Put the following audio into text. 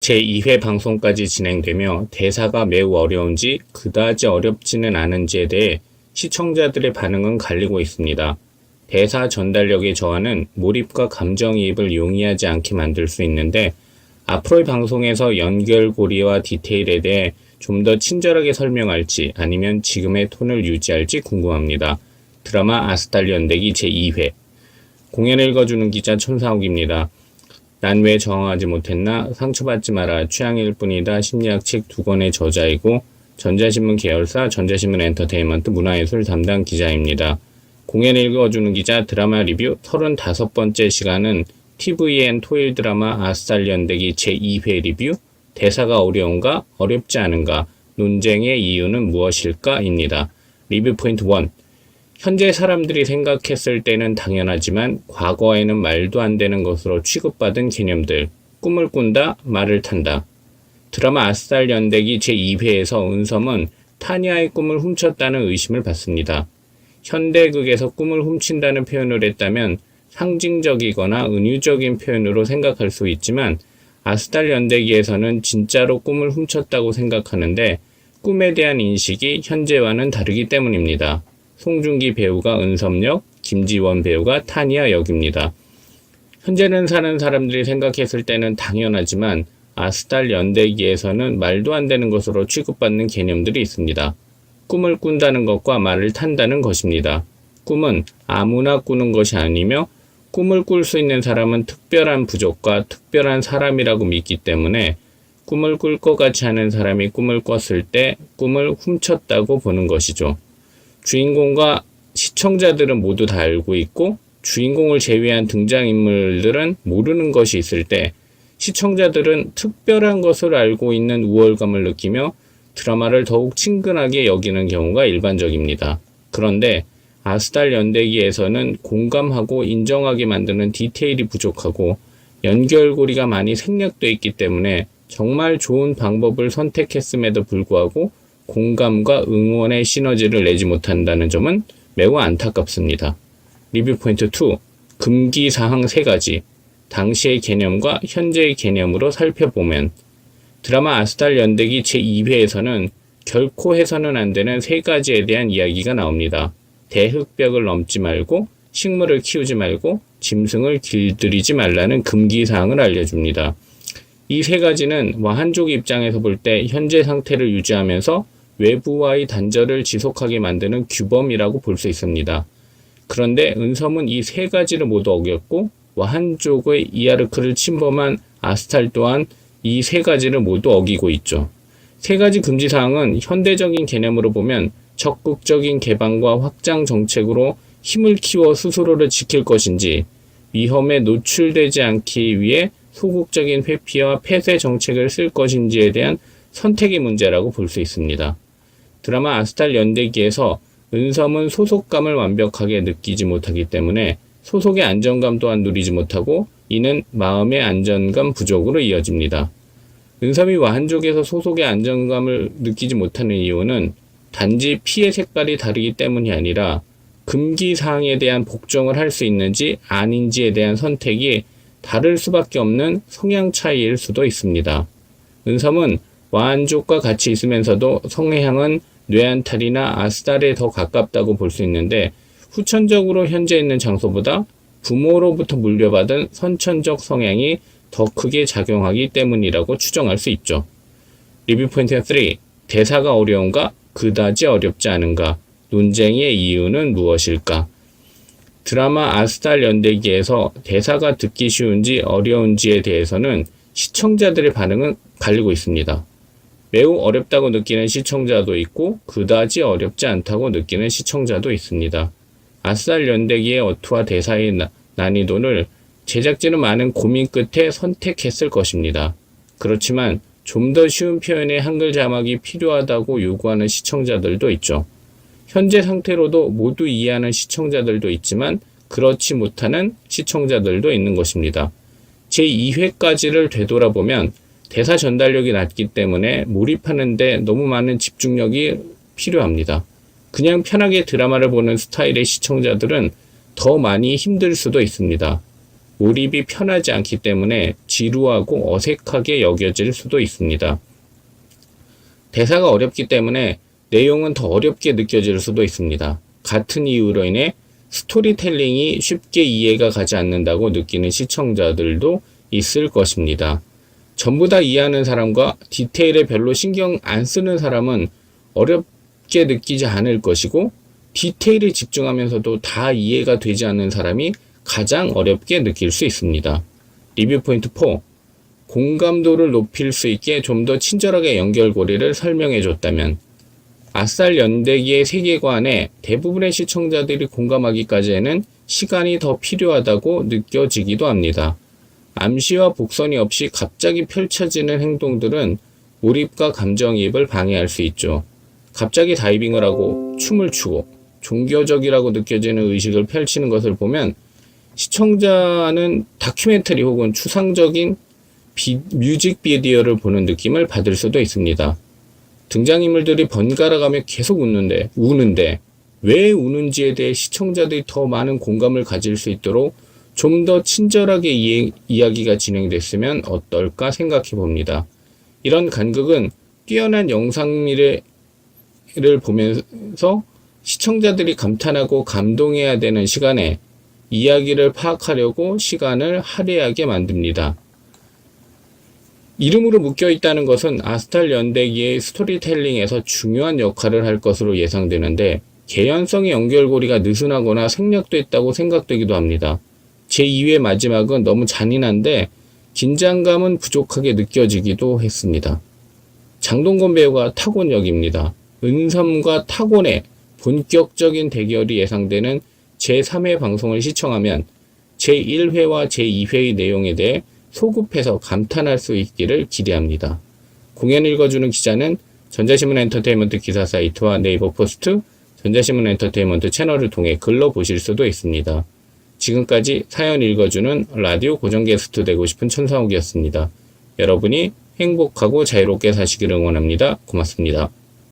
제2회 방송까지 진행되며 대사가 매우 어려운지 그다지 어렵지는 않은지에 대해 시청자들의 반응은 갈리고 있습니다. 대사 전달력의 저하는 몰입과 감정이입을 용이하지 않게 만들 수 있는데 앞으로의 방송에서 연결고리와 디테일에 대해 좀 더 친절하게 설명할지 아니면 지금의 톤을 유지할지 궁금합니다. 드라마 아스탈 연대기 제2회 공연 읽어주는 기자 천사옥입니다. 난 왜 저항하지 못했나? 상처받지 마라. 취향일 뿐이다. 심리학 책 2권의 저자이고 전자신문 계열사 전자신문 엔터테인먼트 문화예술 담당 기자입니다. 공연 읽어주는 기자 드라마 리뷰 35번째 시간은 TVN 토일 드라마 아스탈 연대기 제2회 리뷰 대사가 어려운가? 어렵지 않은가? 논쟁의 이유는 무엇일까? 입니다. 리뷰 포인트 1. 현재 사람들이 생각했을 때는 당연하지만 과거에는 말도 안 되는 것으로 취급받은 개념들. 꿈을 꾼다, 말을 탄다. 드라마 아스탈 연대기 제2회에서 은섬은 타니아의 꿈을 훔쳤다는 의심을 받습니다. 현대극에서 꿈을 훔친다는 표현을 했다면 상징적이거나 은유적인 표현으로 생각할 수 있지만 아스탈 연대기에서는 진짜로 꿈을 훔쳤다고 생각하는데 꿈에 대한 인식이 현재와는 다르기 때문입니다. 송중기 배우가 은섬 역, 김지원 배우가 타니아 역입니다. 현재는 사는 사람들이 생각했을 때는 당연하지만 아스탈 연대기에서는 말도 안 되는 것으로 취급받는 개념들이 있습니다. 꿈을 꾼다는 것과 말을 탄다는 것입니다. 꿈은 아무나 꾸는 것이 아니며 꿈을 꿀 수 있는 사람은 특별한 부족과 특별한 사람이라고 믿기 때문에 꿈을 꿀 것 같지 않은 사람이 꿈을 꿨을 때 꿈을 훔쳤다고 보는 것이죠. 주인공과 시청자들은 모두 다 알고 있고 주인공을 제외한 등장인물들은 모르는 것이 있을 때 시청자들은 특별한 것을 알고 있는 우월감을 느끼며 드라마를 더욱 친근하게 여기는 경우가 일반적입니다. 그런데 아스탈 연대기에서는 공감하고 인정하게 만드는 디테일이 부족하고 연결고리가 많이 생략되어 있기 때문에 정말 좋은 방법을 선택했음에도 불구하고 공감과 응원의 시너지를 내지 못한다는 점은 매우 안타깝습니다. 리뷰 포인트 2. 금기사항 3가지. 당시의 개념과 현재의 개념으로 살펴보면 드라마 아스탈 연대기 제2회에서는 결코 해서는 안 되는 3가지에 대한 이야기가 나옵니다. 대흙벽을 넘지 말고 식물을 키우지 말고 짐승을 길들이지 말라는 금기사항을 알려줍니다. 이 3가지는 와한족 입장에서 볼 때 현재 상태를 유지하면서 외부와의 단절을 지속하게 만드는 규범이라고 볼 수 있습니다. 그런데 은섬은 이 3가지를 모두 어겼고 와한족의 이아르크를 침범한 아스탈 또한 이 3가지를 모두 어기고 있죠. 3가지 금지사항은 현대적인 개념으로 보면 적극적인 개방과 확장 정책으로 힘을 키워 스스로를 지킬 것인지 위험에 노출되지 않기 위해 소극적인 회피와 폐쇄 정책을 쓸 것인지에 대한 선택의 문제라고 볼 수 있습니다. 드라마 아스탈 연대기에서 은섬은 소속감을 완벽하게 느끼지 못하기 때문에 소속의 안정감 또한 누리지 못하고 이는 마음의 안정감 부족으로 이어집니다. 은섬이 와한족에서 소속의 안정감을 느끼지 못하는 이유는 단지 피의 색깔이 다르기 때문이 아니라 금기사항에 대한 복종을 할 수 있는지 아닌지에 대한 선택이 다를 수밖에 없는 성향 차이일 수도 있습니다. 은섬은 와한족과 같이 있으면서도 성향은 뇌안탈이나 아스탈에 더 가깝다고 볼 수 있는데 후천적으로 현재 있는 장소보다 부모로부터 물려받은 선천적 성향이 더 크게 작용하기 때문이라고 추정할 수 있죠. 리뷰 포인트 3. 대사가 어려운가? 그다지 어렵지 않은가? 논쟁의 이유는 무엇일까? 드라마 아스탈 연대기에서 대사가 듣기 쉬운지 어려운지에 대해서는 시청자들의 반응은 갈리고 있습니다. 매우 어렵다고 느끼는 시청자도 있고 그다지 어렵지 않다고 느끼는 시청자도 있습니다. 아스탈 연대기의 어투와 대사의 난이도를 제작진은 많은 고민 끝에 선택했을 것입니다. 그렇지만 좀 더 쉬운 표현의 한글 자막이 필요하다고 요구하는 시청자들도 있죠. 현재 상태로도 모두 이해하는 시청자들도 있지만 그렇지 못하는 시청자들도 있는 것입니다. 제2회까지를 되돌아보면 대사 전달력이 낮기 때문에 몰입하는데 너무 많은 집중력이 필요합니다. 그냥 편하게 드라마를 보는 스타일의 시청자들은 더 많이 힘들 수도 있습니다. 몰입이 편하지 않기 때문에 지루하고 어색하게 여겨질 수도 있습니다. 대사가 어렵기 때문에 내용은 더 어렵게 느껴질 수도 있습니다. 같은 이유로 인해 스토리텔링이 쉽게 이해가 가지 않는다고 느끼는 시청자들도 있을 것입니다. 전부 다 이해하는 사람과 디테일에 별로 신경 안 쓰는 사람은 어렵게 느끼지 않을 것이고, 디테일에 집중하면서도 다 이해가 되지 않는 사람이 가장 어렵게 느낄 수 있습니다. 리뷰 포인트 4. 공감도를 높일 수 있게 좀 더 친절하게 연결고리를 설명해 줬다면. 아싸리 연대기의 세계관에 대부분의 시청자들이 공감하기까지에는 시간이 더 필요하다고 느껴지기도 합니다. 암시와 복선이 없이 갑자기 펼쳐지는 행동들은 몰입과 감정이입을 방해할 수 있죠. 갑자기 다이빙을 하고 춤을 추고 종교적이라고 느껴지는 의식을 펼치는 것을 보면 시청자는 다큐멘터리 혹은 추상적인 뮤직비디오를 보는 느낌을 받을 수도 있습니다. 등장인물들이 번갈아가며 계속 우는데 왜 우는지에 대해 시청자들이 더 많은 공감을 가질 수 있도록 좀 더 친절하게 이야기가 진행됐으면 어떨까 생각해 봅니다. 이런 간극은 뛰어난 영상미를 보면서 시청자들이 감탄하고 감동해야 되는 시간에 이야기를 파악하려고 시간을 할애하게 만듭니다. 이름으로 묶여있다는 것은 아스탈 연대기의 스토리텔링에서 중요한 역할을 할 것으로 예상되는데, 개연성의 연결고리가 느슨하거나 생략됐다고 생각되기도 합니다. 제2회 마지막은 너무 잔인한데 긴장감은 부족하게 느껴지기도 했습니다. 장동건 배우가 타곤 역입니다. 은섬과 타곤의 본격적인 대결이 예상되는 제3회 방송을 시청하면 제1회와 제2회의 내용에 대해 소급해서 감탄할 수 있기를 기대합니다. 공연 읽어주는 기자는 전자신문 엔터테인먼트 기사 사이트와 네이버 포스트, 전자신문 엔터테인먼트 채널을 통해 글로 보실 수도 있습니다. 지금까지 사연 읽어주는 라디오 고정 게스트 되고 싶은 천상욱이었습니다. 여러분이 행복하고 자유롭게 사시기를 응원합니다. 고맙습니다.